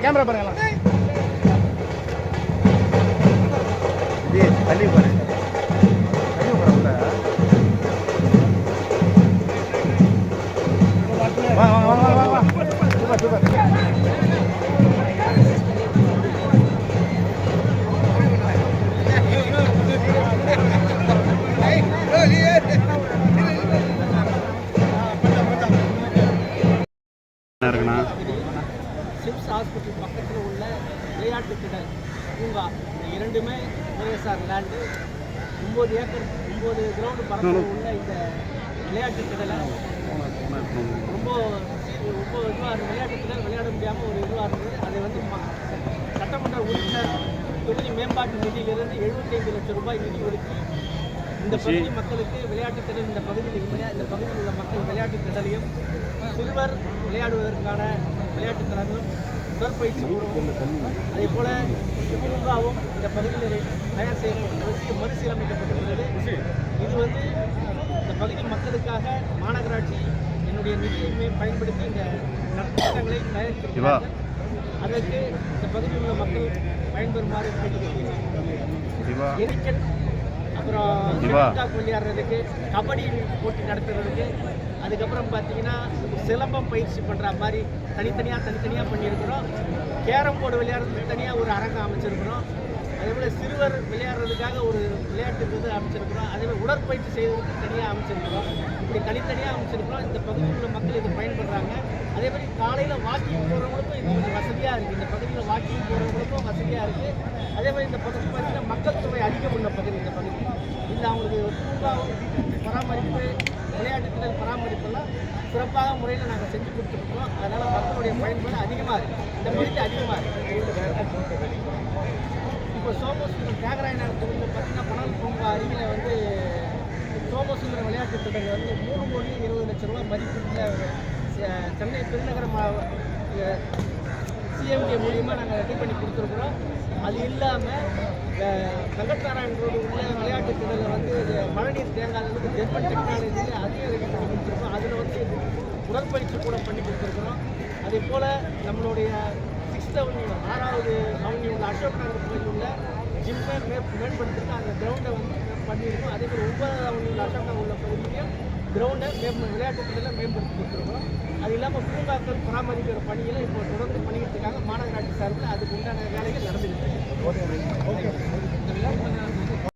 Camera பாருங்க தள்ளி பாரு சிம்ஸ் ஹாஸ்பிட்டல் பக்கத்தில் உள்ள விளையாட்டு திடல் பூங்கா இந்த இரண்டுமே OSR லேண்டு 9 ஏக்கர் 9 கிரவுண்டு பரப்பில் உள்ள இந்த விளையாட்டு திடலை ரொம்ப இதுவாக விளையாட்டு திடல் விளையாட முடியாமல் ஒரு இதுவாக இருந்தது. அதை வந்து சட்டமன்ற உறுப்பினர் தொகுதி மேம்பாட்டு நிதியிலிருந்து 75 லட்சம் ரூபாய் நிதி ஒதுக்கி இந்த பகுதி மக்களுக்கு விளையாட்டு திடல் இந்த பகுதியில் இல்லை, இந்த பகுதியில் உள்ள மக்கள் விளையாட்டு திடலையும் சிறுவர் விளையாடுவதற்கான விளையாட்டு திறனும் உடற்பயிற்சி அதே போல பூங்காவும் இந்த பகுதியில் தயார் செய்யப்பட்டு மறுசீரமைக்கப்பட்டுள்ளது. இது வந்து இந்த பகுதி மக்களுக்காக மாநகராட்சி என்னுடைய நிதியை பயன்படுத்தி இந்த திட்டங்களை தயாரிக்கிறார்கள். அதற்கு இந்த பகுதியில் உள்ள மக்கள் பயன்பெறுமாறு கேட்டுக்கொள்கிறேன். எரிக்கல் அப்புறம் விளையாடுறதுக்கு கபடி போட்டி நடத்துறதுக்கு அதுக்கப்புறம் பார்த்தீங்கன்னா சிலம்பம் பயிற்சி பண்ணுற மாதிரி தனித்தனியாக பண்ணியிருக்கிறோம். கேரம் போர்டு விளையாடுறதுக்கு தனியாக ஒரு அரங்கம் அமைச்சிருக்கிறோம். அதேபோல் சிறுவர் விளையாடுறதுக்காக ஒரு விளையாட்டுக்கு அமைச்சிருக்கிறோம். அதேபோல் உடற்பயிற்சி செய்வதற்கு தனியாக அமைச்சிருக்கிறோம். இப்படி தனித்தனியாக அமைச்சிருக்கிறோம். இந்த பகுதியில் உள்ள மக்கள் இது பயன்படுறாங்க. அதே மாதிரி காலையில் வாக்கிங் போகிறவங்களுக்கும் இது கொஞ்சம் வசதியாக இருக்குது. இந்த பகுதியில் வாக்கிங் போகிறவங்களுக்கும் வசதியாக இருக்குது. அதே மாதிரி இந்த பகுதி பார்த்திங்கன்னா மக்கள் தொகை அதிகம் உள்ள பகுதி. இந்த பகுதி இல்லை அவங்களுக்கு பூங்காவும் பராமரிப்பு விளையாட்டு திடல் பராமரிப்பெல்லாம் சிறப்பாக முறையில் நாங்கள் செஞ்சு கொடுத்துருக்கோம். அதனால் மக்களுடைய பயன்பாடு அதிகமாக இருக்குது. இந்த பகுதிக்கு அதிகமாக இருக்குது. இப்போ சோமசுந்தரம் தியாகராயநகர் தொகுதியில் பார்த்திங்கன்னா பணல் பூங்கா அருகில் வந்து சோமசுந்தரம் விளையாட்டு திட்டங்கள் வந்து 3,20,00,000 ரூபா மதிப்பீட்டில் சென்னை பெருநகர CMD மூலியமாக நாங்கள் ரெடி பண்ணி கொடுத்துருக்குறோம். அது இல்லாமல் வெங்கட்நாராயண் ரோடு உள்ள விளையாட்டு திடலில் வந்து மழைநீர் தேங்காததுக்கு ஜெர்மன் டெக்னாலஜியில் அதையும் ரெடி பண்ணி கொடுத்துருக்கோம். அதில் வந்து உடற்பயிற்சி கூட பண்ணி கொடுத்துருக்குறோம். அதே போல் நம்மளுடைய 6th அவென்யூ 6வது அவென்யூ உள்ள அசோக் நகர் பகுதியில் உள்ள ஜிம்மை மேம்படுத்திட்டு அந்த கிரவுண்டை வந்து பண்ணியிருக்கோம். அதே போல் 9வது அவென்யூ உள்ள அசோக் நகர் உள்ள பகுதியிலையும் கிரவுண்டை விளையாட்டு திடலை மேம்படுத்தி கொடுத்துருக்கோம். அது இல்லாமல் பூங்காக்கள் பராமரிக்கிற பணிகளை இப்போ தொடர்ந்து பண்ணிக்கிட்டு இருக்காங்க. மாநகராட்சி சார்பில் அதுக்கு உண்டான வேலைகள் நடந்துக்கிட்டு இருக்கு.